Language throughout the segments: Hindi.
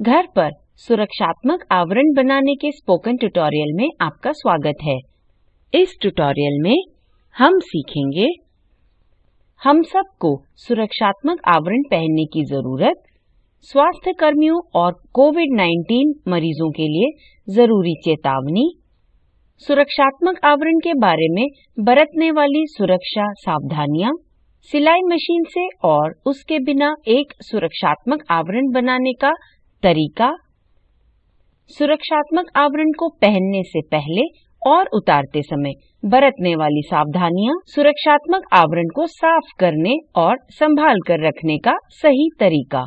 घर पर सुरक्षात्मक आवरण बनाने के स्पोकन ट्यूटोरियल में आपका स्वागत है। इस ट्यूटोरियल में हम सीखेंगे हम सबको सुरक्षात्मक आवरण पहनने की जरूरत, स्वास्थ्य कर्मियों और कोविड-19 मरीजों के लिए जरूरी चेतावनी, सुरक्षात्मक आवरण के बारे में बरतने वाली सुरक्षा सावधानियां, सिलाई मशीन से और उसके बिना एक सुरक्षात्मक आवरण बनाने का तरीका, सुरक्षात्मक आवरण को पहनने से पहले और उतारते समय बरतने वाली सावधानियां, सुरक्षात्मक आवरण को साफ करने और संभाल कर रखने का सही तरीका।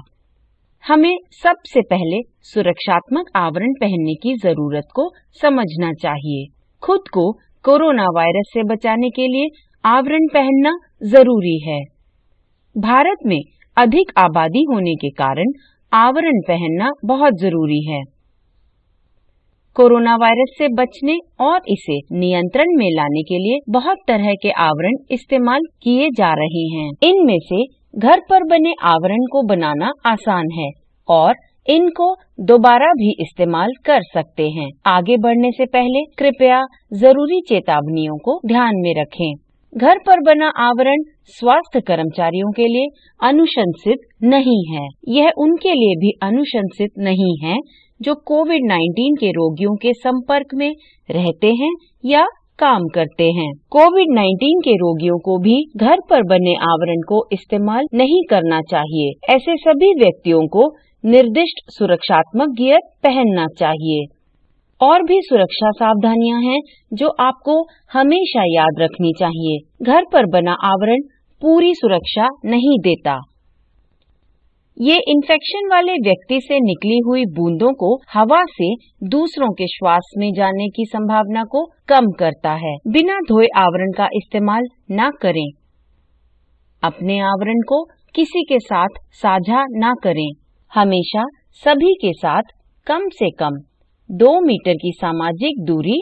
हमें सबसे पहले सुरक्षात्मक आवरण पहनने की जरूरत को समझना चाहिए। खुद को कोरोना वायरस से बचाने के लिए आवरण पहनना जरूरी है। भारत में अधिक आबादी होने के कारण आवरण पहनना बहुत जरूरी है। कोरोना वायरस से बचने और इसे नियंत्रण में लाने के लिए बहुत तरह के आवरण इस्तेमाल किए जा रहे हैं। इनमें से घर पर बने आवरण को बनाना आसान है और इनको दोबारा भी इस्तेमाल कर सकते हैं। आगे बढ़ने से पहले कृपया जरूरी चेतावनियों को ध्यान में रखें। घर पर बना आवरण स्वास्थ्य कर्मचारियों के लिए अनुशंसित नहीं है। यह उनके लिए भी अनुशंसित नहीं है जो कोविड-19 के रोगियों के संपर्क में रहते हैं या काम करते हैं। कोविड-19 के रोगियों को भी घर पर बने आवरण को इस्तेमाल नहीं करना चाहिए। ऐसे सभी व्यक्तियों को निर्दिष्ट सुरक्षात्मक गियर पहनना चाहिए। और भी सुरक्षा सावधानियां हैं जो आपको हमेशा याद रखनी चाहिए। घर पर बना आवरण पूरी सुरक्षा नहीं देता। ये इन्फेक्शन वाले व्यक्ति से निकली हुई बूंदों को हवा से दूसरों के श्वास में जाने की संभावना को कम करता है। बिना धोए आवरण का इस्तेमाल न करें। अपने आवरण को किसी के साथ साझा न करें। हमेशा सभी के साथ कम से कम 2 मीटर की सामाजिक दूरी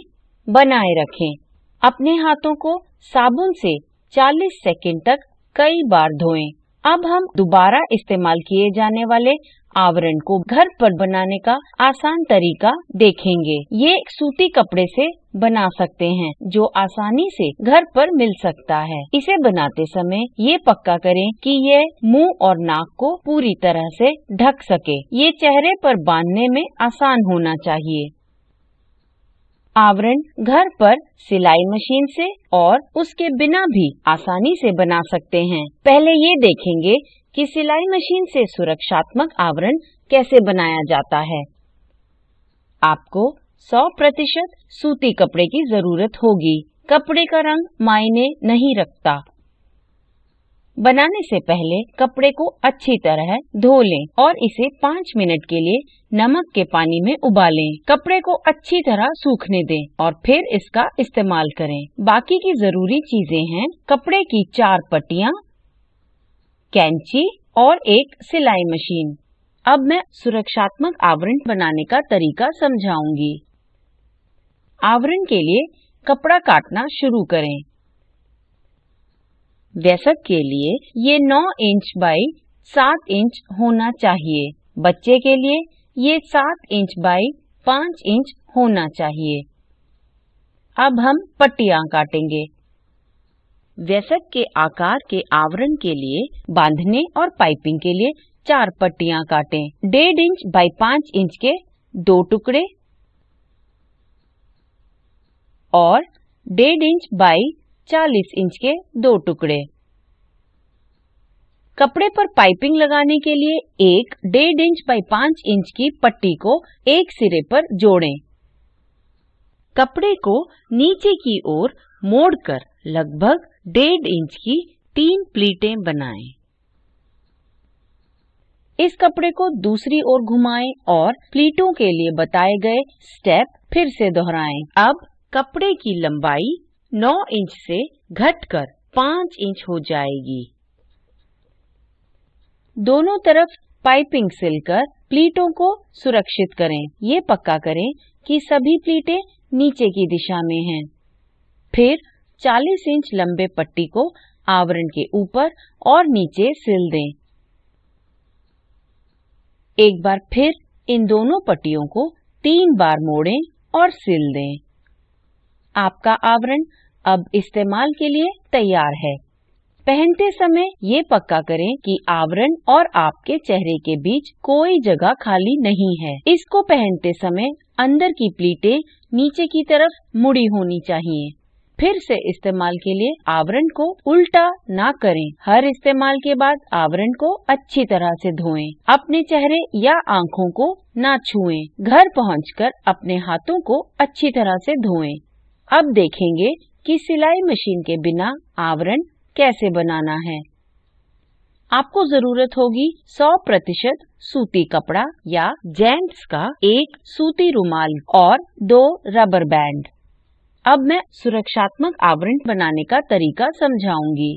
बनाए रखें। अपने हाथों को साबुन से 40 सेकंड तक कई बार धोएं। अब हम दोबारा इस्तेमाल किए जाने वाले आवरण को घर पर बनाने का आसान तरीका देखेंगे। ये सूती कपड़े से बना सकते हैं जो आसानी से घर पर मिल सकता है। इसे बनाते समय ये पक्का करें कि ये मुंह और नाक को पूरी तरह से ढक सके। ये चेहरे पर बांधने में आसान होना चाहिए। आवरण घर पर सिलाई मशीन से और उसके बिना भी आसानी से बना सकते हैं। पहले ये देखेंगे कि सिलाई मशीन से सुरक्षात्मक आवरण कैसे बनाया जाता है। आपको 100% सूती कपड़े की जरूरत होगी। कपड़े का रंग मायने नहीं रखता। बनाने से पहले कपड़े को अच्छी तरह धो लें और इसे 5 मिनट के लिए नमक के पानी में उबालें। कपड़े को अच्छी तरह सूखने दें और फिर इसका इस्तेमाल करें। बाकी की जरूरी चीजें हैं कपड़े की 4 पट्टियां, कैंची और एक सिलाई मशीन। अब मैं सुरक्षात्मक आवरण बनाने का तरीका समझाऊंगी। आवरण के लिए कपड़ा काटना शुरू करें। वयस्क के लिए ये 9 इंच बाई 7 इंच होना चाहिए। बच्चे के लिए ये 7 इंच बाई 5 इंच होना चाहिए। अब हम पट्टियां काटेंगे। वयस्क के आकार के आवरण के लिए बांधने और पाइपिंग के लिए 4 पट्टियां काटें। 1.5 इंच बाई 5 इंच के 2 टुकड़े और 1.5 इंच बाई 40 इंच के 2 टुकड़े। कपड़े पर पाइपिंग लगाने के लिए एक 1.5 इंच बाई 5 इंच की पट्टी को एक सिरे पर जोड़ें। कपड़े को नीचे की ओर मोड़कर लगभग 1.5 इंच की 3 प्लीटें बनाएं। इस कपड़े को दूसरी ओर घुमाएं और प्लीटों के लिए बताए गए स्टेप फिर से दोहराएं। अब कपड़े की लंबाई 9 इंच से घटकर 5 इंच हो जाएगी। दोनों तरफ पाइपिंग सिलकर प्लीटों को सुरक्षित करें। ये पक्का करें कि सभी प्लीटें नीचे की दिशा में हैं। फिर 40 इंच लंबे पट्टी को आवरण के ऊपर और नीचे सिल दें। एक बार फिर इन दोनों पट्टियों को 3 बार मोड़ें और सिल दें। आपका आवरण अब इस्तेमाल के लिए तैयार है। पहनते समय ये पक्का करें कि आवरण और आपके चेहरे के बीच कोई जगह खाली नहीं है। इसको पहनते समय अंदर की प्लीटें नीचे की तरफ मुड़ी होनी चाहिए। फिर से इस्तेमाल के लिए आवरण को उल्टा ना करें। हर इस्तेमाल के बाद आवरण को अच्छी तरह से धोएं। अपने चेहरे या आँखों को ना छुएं। घर पहुंचकर अपने हाथों को अच्छी तरह से धोएं। अब देखेंगे कि सिलाई मशीन के बिना आवरण कैसे बनाना है। आपको जरूरत होगी 100% सूती कपड़ा या जेंट्स का एक सूती रुमाल और 2 रबर बैंड। अब मैं सुरक्षात्मक आवरण बनाने का तरीका समझाऊंगी।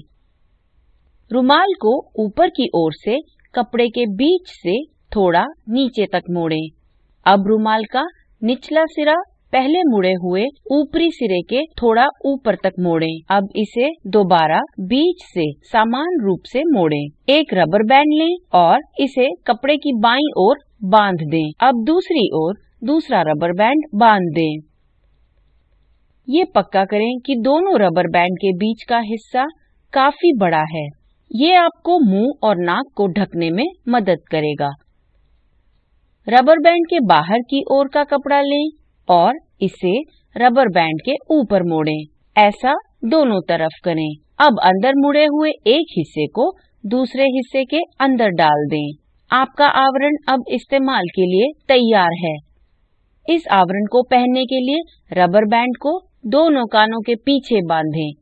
रुमाल को ऊपर की ओर से कपड़े के बीच से थोड़ा नीचे तक मोड़ें। अब रुमाल का निचला सिरा पहले मुड़े हुए ऊपरी सिरे के थोड़ा ऊपर तक मोड़ें। अब इसे दोबारा बीच से समान रूप से मोड़ें। एक रबर बैंड लें और इसे कपड़े की बाईं ओर बांध दें। अब दूसरी ओर दूसरा रबर बैंड बांध दें। ये पक्का करें कि दोनों रबर बैंड के बीच का हिस्सा काफी बड़ा है। ये आपको मुंह और नाक को ढकने में मदद करेगा। रबर बैंड के बाहर की ओर का कपड़ा लें और इसे रबर बैंड के ऊपर मोड़ें। ऐसा दोनों तरफ करें। अब अंदर मुड़े हुए एक हिस्से को दूसरे हिस्से के अंदर डाल दें। आपका आवरण अब इस्तेमाल के लिए तैयार है। इस आवरण को पहनने के लिए रबर बैंड को दोनों कानों के पीछे बांधें।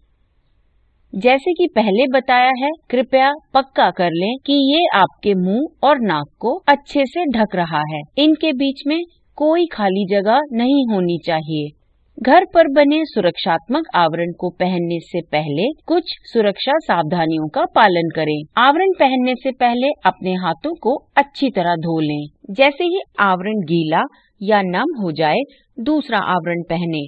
जैसे कि पहले बताया है, कृपया पक्का कर लें कि ये आपके मुंह और नाक को अच्छे से ढक रहा है। इनके बीच में कोई खाली जगह नहीं होनी चाहिए। घर पर बने सुरक्षात्मक आवरण को पहनने से पहले कुछ सुरक्षा सावधानियों का पालन करें। आवरण पहनने से पहले अपने हाथों को अच्छी तरह धो लें। जैसे ही आवरण गीला या नम हो जाए, दूसरा आवरण पहनें।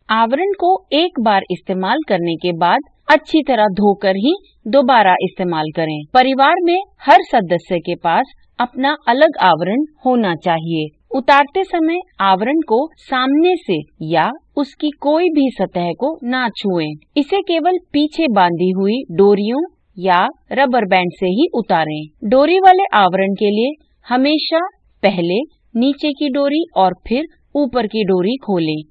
आवरण को एक बार इस्तेमाल करने के बाद अच्छी तरह धोकर ही दोबारा इस्तेमाल करें। परिवार में हर सदस्य के पास अपना अलग आवरण होना चाहिए। उतारते समय आवरण को सामने से या उसकी कोई भी सतह को ना छुएं। इसे केवल पीछे बांधी हुई डोरियों या रबर बैंड से ही उतारें। डोरी वाले आवरण के लिए हमेशा पहले नीचे की डोरी और फिर ऊपर की डोरी खोलें।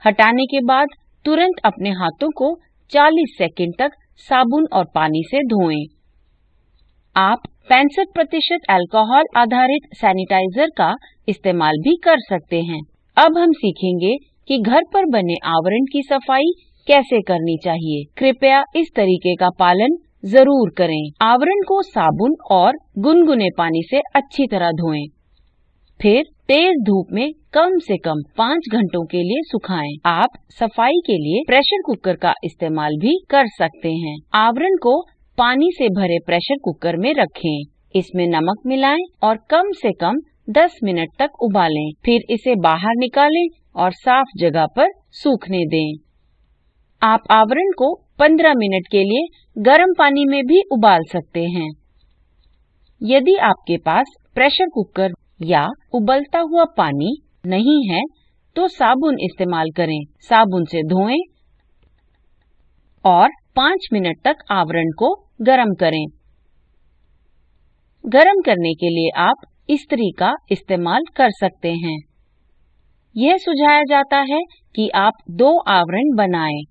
हटाने के बाद तुरंत अपने हाथों को 40 सेकंड तक साबुन और पानी से धोएं। आप 65% अल्कोहल आधारित सैनिटाइजर का इस्तेमाल भी कर सकते हैं। अब हम सीखेंगे कि घर पर बने आवरण की सफाई कैसे करनी चाहिए। कृपया इस तरीके का पालन जरूर करें। आवरण को साबुन और गुनगुने पानी से अच्छी तरह धोएं। फिर तेज धूप में कम से कम 5 घंटों के लिए सुखाएं। आप सफाई के लिए प्रेशर कुकर का इस्तेमाल भी कर सकते हैं। आवरण को पानी से भरे प्रेशर कुकर में रखें। इसमें नमक मिलाएं और कम से कम 10 मिनट तक उबालें। फिर इसे बाहर निकालें और साफ जगह पर सूखने दें। आप आवरण को 15 मिनट के लिए गर्म पानी में भी उबाल सकते हैं। यदि आपके पास प्रेशर कुकर या उबलता हुआ पानी नहीं है तो साबुन इस्तेमाल करें। साबुन से धोएं और 5 मिनट तक आवरण को गरम करें। गरम करने के लिए आप इस्त्री का इस्तेमाल कर सकते हैं। यह सुझाया जाता है कि आप 2 आवरण बनाएं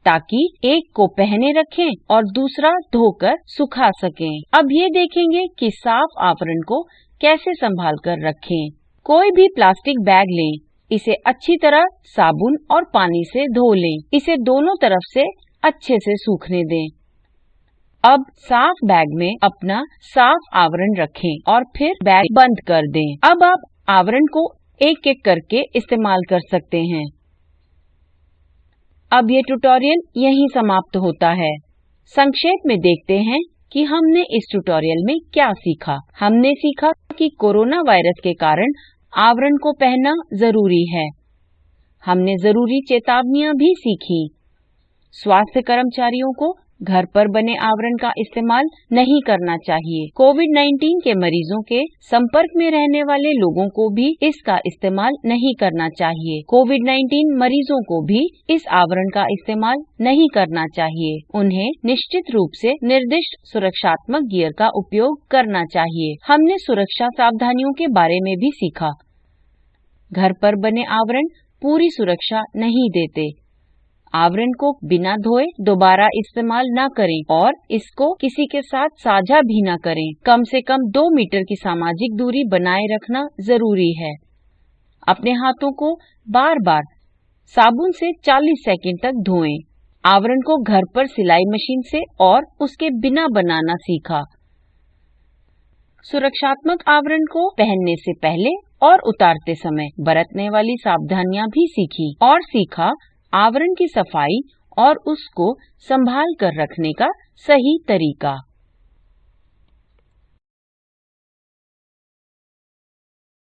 ताकि एक को पहने रखें और दूसरा धोकर सुखा सकें। अब ये देखेंगे कि साफ आवरण को कैसे संभाल कर रखें। कोई भी प्लास्टिक बैग लें, इसे अच्छी तरह साबुन और पानी से धो लें। इसे दोनों तरफ से अच्छे से सूखने दें। अब साफ बैग में अपना साफ आवरण रखें और फिर बैग बंद कर दें। अब आप आवरण को एक एक करके इस्तेमाल कर सकते हैं। अब ये ट्यूटोरियल यहीं समाप्त होता है। संक्षेप में देखते हैं कि हमने इस ट्यूटोरियल में क्या सीखा। हमने सीखा कि कोरोना वायरस के कारण आवरण को पहनना जरूरी है। हमने जरूरी चेतावनियां भी सीखी। स्वास्थ्य कर्मचारियों को घर पर बने आवरण का इस्तेमाल नहीं करना चाहिए। कोविड-19 के मरीजों के संपर्क में रहने वाले लोगों को भी इसका इस्तेमाल नहीं करना चाहिए। कोविड-19 मरीजों को भी इस आवरण का इस्तेमाल नहीं करना चाहिए। उन्हें निश्चित रूप से निर्दिष्ट सुरक्षात्मक गियर का उपयोग करना चाहिए। हमने सुरक्षा सावधानियों के बारे में भी सीखा। घर पर बने आवरण पूरी सुरक्षा नहीं देते। आवरण को बिना धोए दोबारा इस्तेमाल न करें और इसको किसी के साथ साझा भी न करें। कम से कम 2 मीटर की सामाजिक दूरी बनाए रखना जरूरी है। अपने हाथों को बार बार साबुन से 40 सेकंड तक धोएं। आवरण को घर पर सिलाई मशीन से और उसके बिना बनाना सीखा। सुरक्षात्मक आवरण को पहनने से पहले और उतारते समय बरतने वाली सावधानियां भी सीखी और सीखा आवरण की सफाई और उसको संभाल कर रखने का सही तरीका।